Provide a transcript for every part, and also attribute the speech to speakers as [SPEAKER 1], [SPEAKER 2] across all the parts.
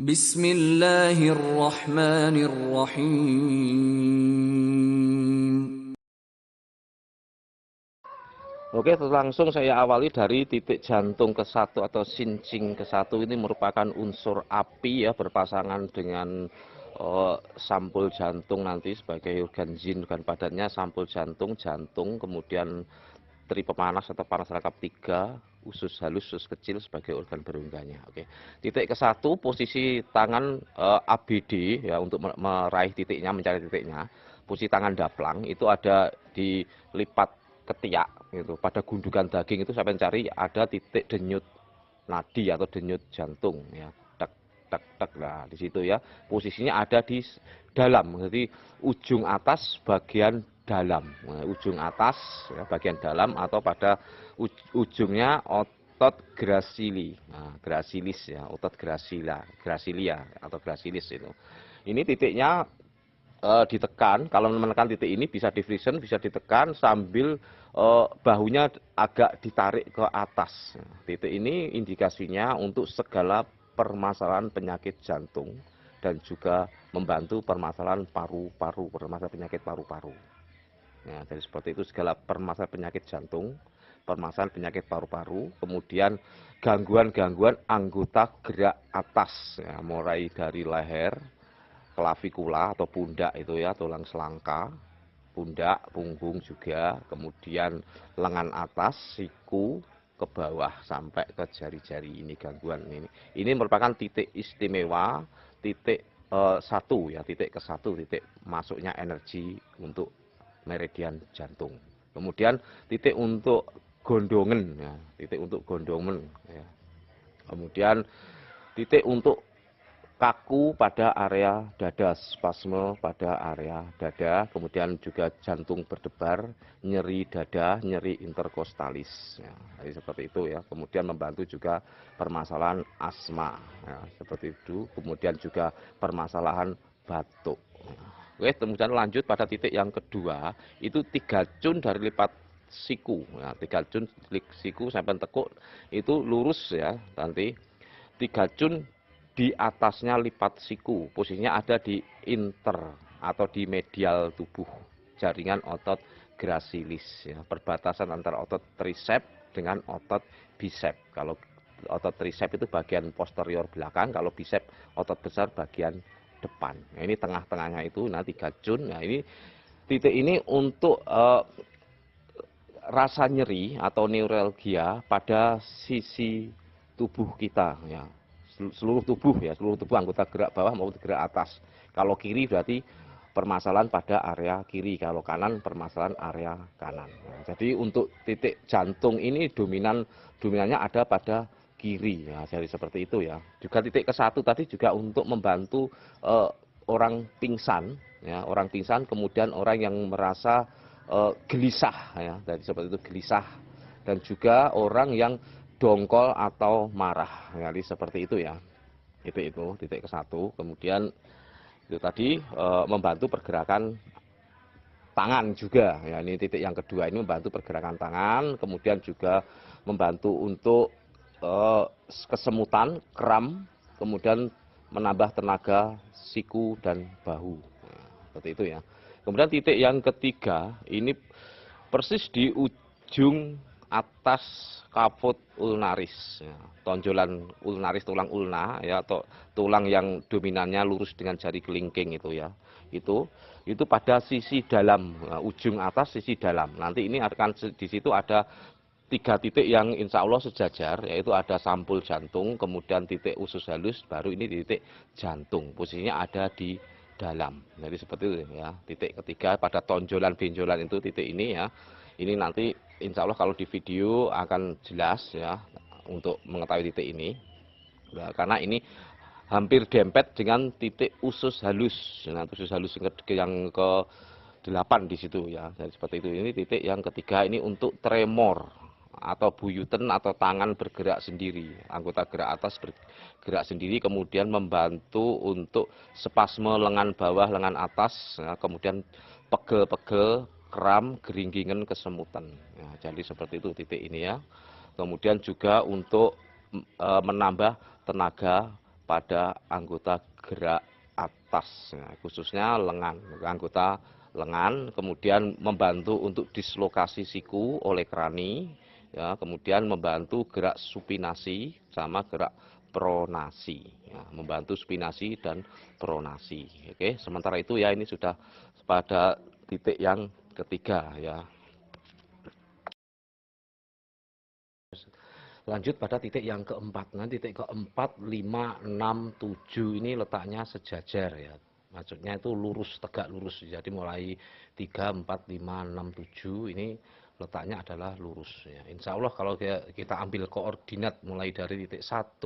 [SPEAKER 1] Bismillahirrahmanirrahim.
[SPEAKER 2] Oke, langsung saya awali dari titik jantung ke-1 atau sincing ke-1. Ini merupakan unsur api ya, berpasangan dengan sampul jantung nanti sebagai organ zin, organ padatnya sampul jantung, kemudian teri pemanas atau panas rangkap 3, usus halus, usus kecil sebagai organ berunggahnya. Oke, titik ke-1 posisi tangan ABD ya untuk meraih titiknya, mencari titiknya. Posisi tangan daplang itu ada di lipat ketiak gitu. Pada gundukan daging itu saya mencari ada titik denyut nadi atau denyut jantung ya. Tek tek tek. Nah, di situ ya. Posisinya ada di dalam. Jadi ujung atas bagian dalam. Nah, ujung atas ya, bagian dalam atau pada ujungnya otot gracili. Nah, gracilis ya, otot grasilia atau gracilis itu. Ini titiknya ditekan. Kalau menekan titik ini bisa di flexion, bisa ditekan sambil bahunya agak ditarik ke atas. Titik ini indikasinya untuk segala permasalahan penyakit jantung dan juga membantu permasalahan paru-paru, permasalahan penyakit paru-paru. Ya, jadi seperti itu segala permasalahan penyakit jantung, permasalahan penyakit paru-paru, kemudian gangguan-gangguan anggota gerak atas, ya, mulai dari leher, klavikula atau pundak itu ya, tulang selangka, pundak, punggung juga, kemudian lengan atas, siku, ke bawah sampai ke jari-jari ini gangguan ini. Ini merupakan titik istimewa, titik 1 ya, titik ke-1, titik masuknya energi untuk meridian jantung. Kemudian titik untuk gondongan ya, titik untuk gondongan ya. Kemudian titik untuk kaku pada area dada, spasme pada area dada, kemudian juga jantung berdebar, nyeri dada, nyeri interkostalis. Ya, jadi seperti itu ya. Kemudian membantu juga permasalahan asma, ya, seperti itu. Kemudian juga permasalahan batuk. Oke, kemudian lanjut pada titik yang kedua, itu 3 cun dari lipat siku. Ya, 3 cun siku sampai tekuk itu lurus ya nanti. 3 cun di atasnya lipat siku, posisinya ada di inter atau di medial tubuh jaringan otot gracilis ya, perbatasan antara otot tricep dengan otot bicep. Kalau otot tricep itu bagian posterior belakang, kalau bicep otot besar bagian depan. Nah, ini tengah-tengahnya itu nanti 3 cun. Nah, ini titik ini untuk rasa nyeri atau neuralgia pada sisi tubuh kita ya, seluruh tubuh ya, seluruh tubuh anggota gerak bawah maupun gerak atas. Kalau kiri berarti permasalahan pada area kiri, kalau kanan permasalahan area kanan. Nah, jadi untuk titik jantung ini dominannya ada pada kiri ya, jadi seperti itu ya. Juga titik ke-1 tadi juga untuk membantu orang pingsan ya, orang pingsan, kemudian orang yang merasa gelisah ya, dari seperti itu gelisah, dan juga orang yang dongkol atau marah, jadi seperti itu ya. Itu titik ke-1. Kemudian itu tadi membantu pergerakan tangan juga ya, ini titik yang kedua, ini membantu pergerakan tangan, kemudian juga membantu untuk kesemutan, kram, kemudian menambah tenaga siku dan bahu. Nah, seperti itu ya. Kemudian titik yang ketiga ini persis di ujung atas kaput ulnaris ya. Tonjolan ulnaris, tulang ulna ya, atau tulang yang dominannya lurus dengan jari kelingking itu ya. Itu pada sisi dalam, ujung atas sisi dalam. Nanti ini akan di situ ada 3 titik yang insya Allah sejajar, yaitu ada sampul jantung, kemudian titik usus halus, baru ini titik jantung. Posisinya ada di dalam. Jadi seperti itu ya. Titik ketiga pada tonjolan benjolan itu titik ini ya. Ini nanti insya Allah kalau di video akan jelas ya untuk mengetahui titik ini. Nah, karena ini hampir dempet dengan titik usus halus. Nah, usus halus yang ke 8 di situ ya. Jadi seperti itu. Ini titik yang ketiga, ini untuk tremor atau buyuten atau tangan bergerak sendiri, anggota gerak atas bergerak sendiri, kemudian membantu untuk spasme lengan bawah, lengan atas, ya, kemudian pegel-pegel, kram, geringgingan, kesemutan. Ya, jadi seperti itu titik ini ya. Kemudian juga untuk menambah tenaga pada anggota gerak atas, ya, khususnya lengan, anggota lengan, kemudian membantu untuk dislokasi siku oleh krani, ya, kemudian membantu gerak supinasi sama gerak pronasi, ya, membantu supinasi dan pronasi. Oke, sementara itu ya ini sudah pada titik yang ketiga ya. Lanjut pada titik yang keempat. Nah, titik keempat, 5, 6, 7 ini letaknya sejajar ya. Maksudnya itu lurus, tegak lurus. Jadi mulai 3, 4, 5, 6, 7 ini letaknya adalah lurus ya. Insya Allah kalau kita ambil koordinat mulai dari titik 1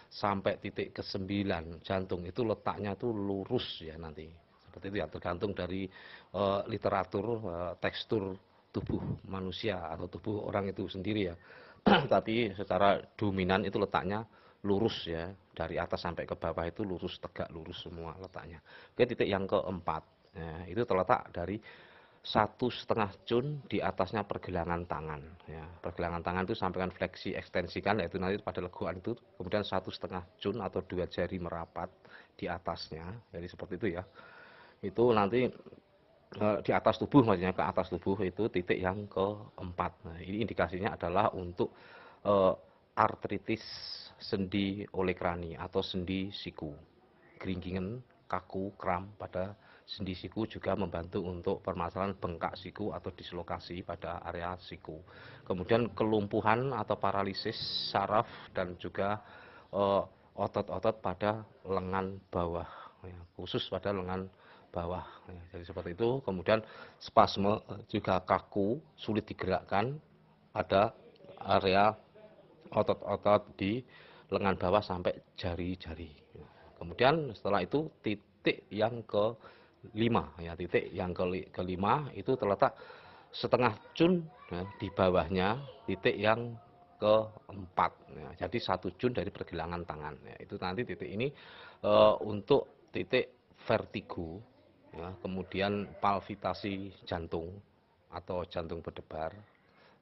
[SPEAKER 2] sampai titik ke-9 jantung itu letaknya itu lurus ya nanti. Seperti itu ya, tergantung dari literatur tekstur tubuh manusia atau tubuh orang itu sendiri ya. Tapi secara dominan itu letaknya lurus ya, dari atas sampai ke bawah itu lurus, tegak lurus semua letaknya. Oke, titik yang keempat, ya, itu terletak dari 1,5 cun di atasnya pergelangan tangan ya. Pergelangan tangan itu sampaikan fleksi ekstensikan, yaitu nanti pada lekuan itu, kemudian 1,5 cun atau 2 jari merapat di atasnya, jadi seperti itu ya. Itu nanti di atas tubuh, maksudnya ke atas tubuh, itu titik yang keempat. Nah, ini indikasinya adalah untuk artritis sendi olekrani atau sendi siku, geringgingan, kaku, kram pada sendi siku, juga membantu untuk permasalahan bengkak siku atau dislokasi pada area siku. Kemudian kelumpuhan atau paralisis saraf dan juga otot-otot pada lengan bawah, ya, khusus pada lengan bawah. Ya, jadi seperti itu. Kemudian spasme juga kaku, sulit digerakkan pada area otot-otot di lengan bawah sampai jari-jari. Kemudian setelah itu titik yang kelima, ya, titik yang kelima itu terletak 1/2 cun ya, di bawahnya titik yang keempat. Ya, jadi 1 cun dari pergelangan tangan. Ya, itu nanti titik ini untuk titik vertigo, ya, kemudian palpitasi jantung atau jantung berdebar.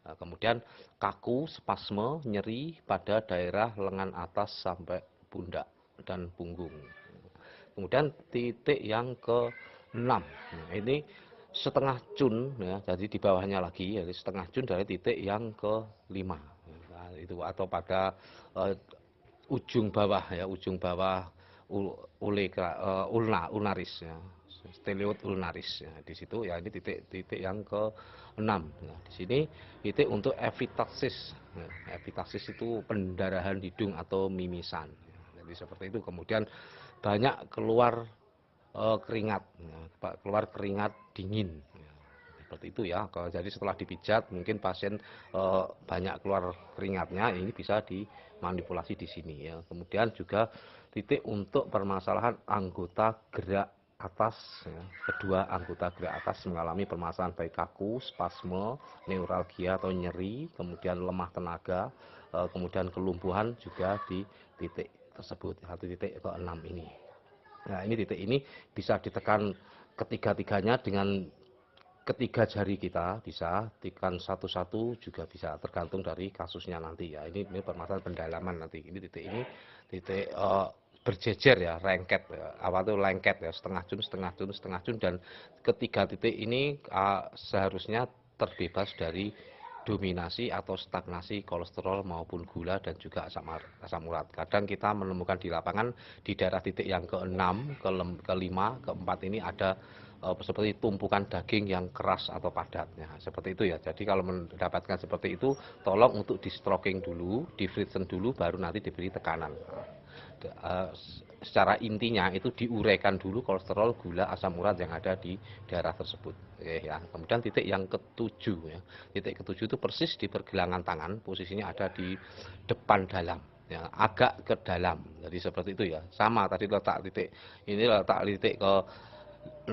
[SPEAKER 2] Nah, kemudian kaku, spasme, nyeri pada daerah lengan atas sampai pundak dan punggung. Kemudian titik yang ke-6, nah, ini 1/2 cun ya, jadi di bawahnya lagi, jadi 1/2 cun dari titik yang kelima. Nah, itu atau pada ujung bawah ya, ujung bawah ulnaris ya, steliot ulnaris ya. Di situ ya, ini titik yang ke-6. Nah, di sini titik untuk epitaksis. Ya, epitaksis itu pendarahan hidung atau mimisan. Ya, jadi seperti itu. Kemudian banyak keluar keringat, ya, keluar keringat dingin. Ya, seperti itu ya. Jadi setelah dipijat mungkin pasien banyak keluar keringatnya, ini bisa dimanipulasi di sini ya. Kemudian juga titik untuk permasalahan anggota gerak atas ya. Kedua anggota gerak atas mengalami permasalahan baik kaku, spasme, neuralgia atau nyeri, kemudian lemah tenaga, kemudian kelumpuhan juga di titik tersebut, satu titik ke-6 ini. Nah, ini titik ini bisa ditekan ketiga-tiganya dengan ketiga jari kita, bisa tekan satu-satu juga bisa, tergantung dari kasusnya nanti ya. Ini permasalahan pendalaman nanti. Ini titik titik berjejer ya, lengket ya. Awal itu lengket ya, 1/2 cun, 1/2 cun, 1/2 cun, dan ketiga titik ini seharusnya terbebas dari dominasi atau stagnasi kolesterol maupun gula dan juga asam urat. Kadang kita menemukan di lapangan di daerah titik yang ke-6, ke-5, ke-4 ini ada seperti tumpukan daging yang keras atau padat. Ya, seperti itu ya. Jadi kalau mendapatkan seperti itu, tolong untuk di stroking dulu, di Fritzen dulu, baru nanti diberi tekanan. Secara intinya itu diuraikan dulu kolesterol, gula, asam urat yang ada di daerah tersebut. Oke, ya. Kemudian titik yang ketujuh ya. Titik ketujuh itu persis di pergelangan tangan, posisinya ada di depan dalam. Ya, agak ke dalam. Jadi seperti itu ya. Sama tadi letak titik ini, letak titik ke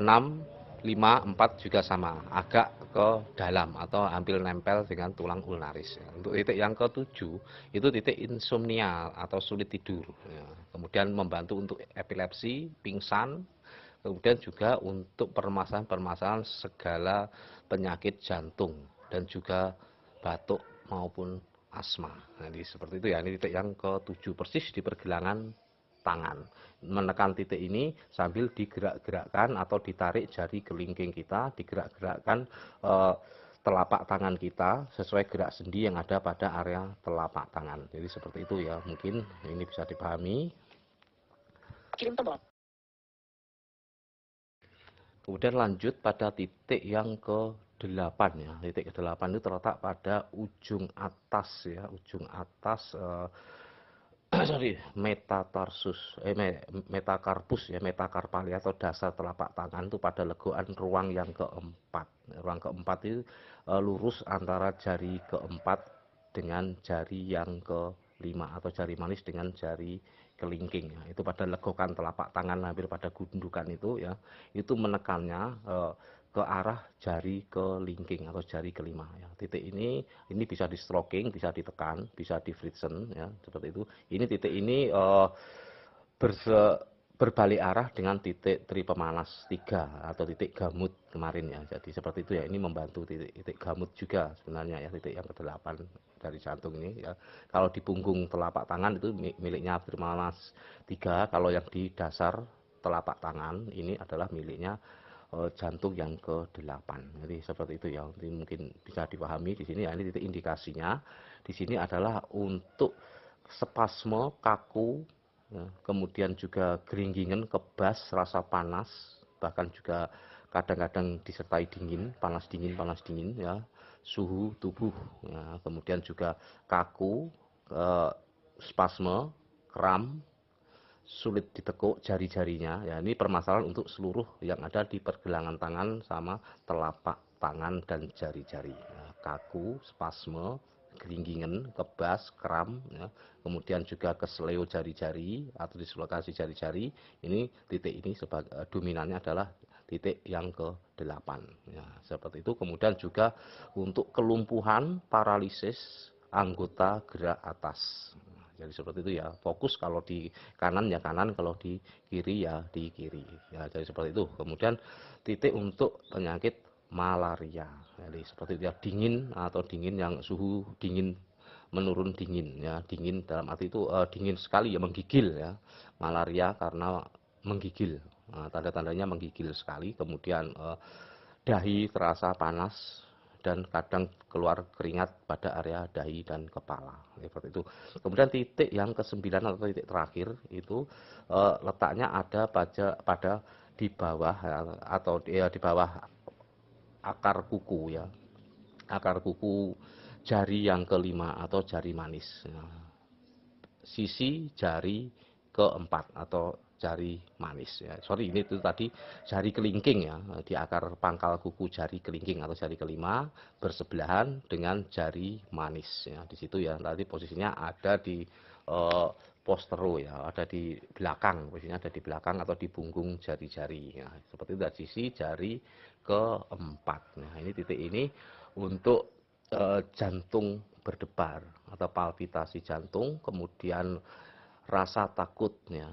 [SPEAKER 2] 6, 5, 4 juga sama, agak ke dalam atau hampir nempel dengan tulang ulnaris. Untuk titik yang ke-7 itu titik insomnia atau sulit tidur. Ya. Kemudian membantu untuk epilepsi, pingsan, kemudian juga untuk permasalahan-permasalahan segala penyakit jantung dan juga batuk maupun asma. Jadi seperti itu ya, ini titik yang ke-7 persis di pergelangan tangan. Menekan titik ini sambil digerak-gerakkan atau ditarik jari kelingking kita, digerak-gerakkan telapak tangan kita sesuai gerak sendi yang ada pada area telapak tangan. Jadi seperti itu ya, mungkin ini bisa dipahami.
[SPEAKER 1] Kirim tombol.
[SPEAKER 2] Kemudian lanjut pada titik yang ke-8 ya. Titik ke-8 itu terletak pada ujung atas ya, ujung atas sorry, metakarpus ya, metakarpali atau dasar telapak tangan itu pada legokan ruang yang keempat. Ruang keempat itu lurus antara jari keempat dengan jari yang kelima atau jari manis dengan jari kelingking ya. Itu pada legokan telapak tangan hampir pada gundukan itu ya, itu menekannya ke arah jari kelingking atau jari kelima ya. Titik ini bisa di stroking, bisa ditekan, bisa di friction ya, seperti itu. Ini titik ini berbalik arah dengan titik tri pemanas 3 atau titik gamut kemarin ya. Jadi seperti itu ya, ini membantu titik gamut juga sebenarnya ya, titik yang ke-8 dari jantung ini ya. Kalau di punggung telapak tangan itu miliknya tri pemanas 3, kalau yang di dasar telapak tangan ini adalah miliknya jantung yang ke-8. Jadi seperti itu ya. Jadi mungkin bisa dipahami di sini ya, ini titik indikasinya. Di sini adalah untuk spasme, kaku, ya, kemudian juga geringgingan, kebas, rasa panas, bahkan juga kadang-kadang disertai dingin, panas dingin ya, suhu tubuh ya, kemudian juga kaku, spasme, kram, sulit ditekuk jari-jarinya ya. Ini permasalahan untuk seluruh yang ada di pergelangan tangan sama telapak tangan dan jari-jari ya. Kaku, spasme, geringgingan, kebas, kram ya. Kemudian juga kesleo jari-jari atau dislokasi jari-jari. Ini titik ini sebagai dominannya adalah titik yang ke-8 ya, seperti itu. Kemudian juga untuk kelumpuhan, paralisis anggota gerak atas. Jadi seperti itu ya, fokus kalau di kanan ya kanan, kalau di kiri ya di kiri ya, jadi seperti itu. Kemudian titik untuk penyakit malaria, jadi seperti itu ya, dingin atau dingin yang suhu dingin menurun dingin ya, dingin dalam arti itu dingin sekali ya, menggigil ya, malaria karena menggigil. Nah, tanda-tandanya menggigil sekali. Kemudian dahi terasa panas dan kadang keluar keringat pada area dahi dan kepala seperti itu. Kemudian titik yang ke-9 atau titik terakhir itu letaknya ada pada di bawah atau di bawah akar kuku ya, akar kuku jari yang kelima atau jari manis ya. Sisi jari keempat atau jari manis ya. Sorry, ini itu tadi jari kelingking ya, di akar pangkal kuku jari kelingking atau jari kelima bersebelahan dengan jari manis ya. Di situ ya, tadi posisinya ada di postero ya, ada di belakang, posisinya ada di belakang atau di punggung jari-jari ya. Seperti itu dari sisi jari keempat. Nah, ini titik ini untuk jantung berdebar atau palpitasi jantung, kemudian rasa takut ya,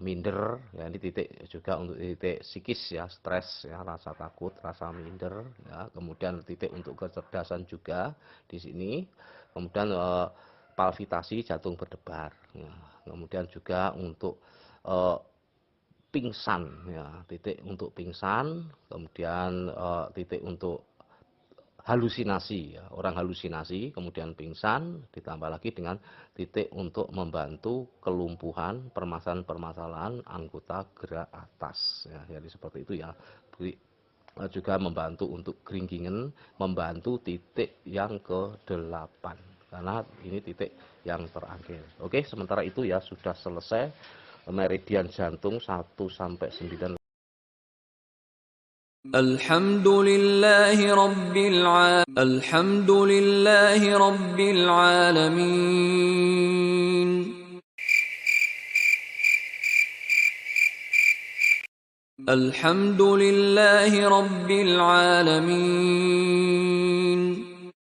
[SPEAKER 2] minder ya, ini titik juga untuk titik psikis ya, stres ya, rasa takut, rasa minder ya, kemudian titik untuk kecerdasan juga di sini, kemudian palpitasi jantung berdebar ya, kemudian juga untuk pingsan ya, titik untuk pingsan, kemudian titik untuk halusinasi ya, orang halusinasi kemudian pingsan, ditambah lagi dengan titik untuk membantu kelumpuhan, permasalahan-permasalahan anggota gerak atas ya, jadi seperti itu ya. Juga membantu untuk geringgingan, membantu titik yang ke-8 karena ini titik yang terakhir. Oke, sementara itu ya sudah selesai meridian jantung 1 sampai 9.
[SPEAKER 3] الحمد لله رب العالمين الحمد لله رب العالمين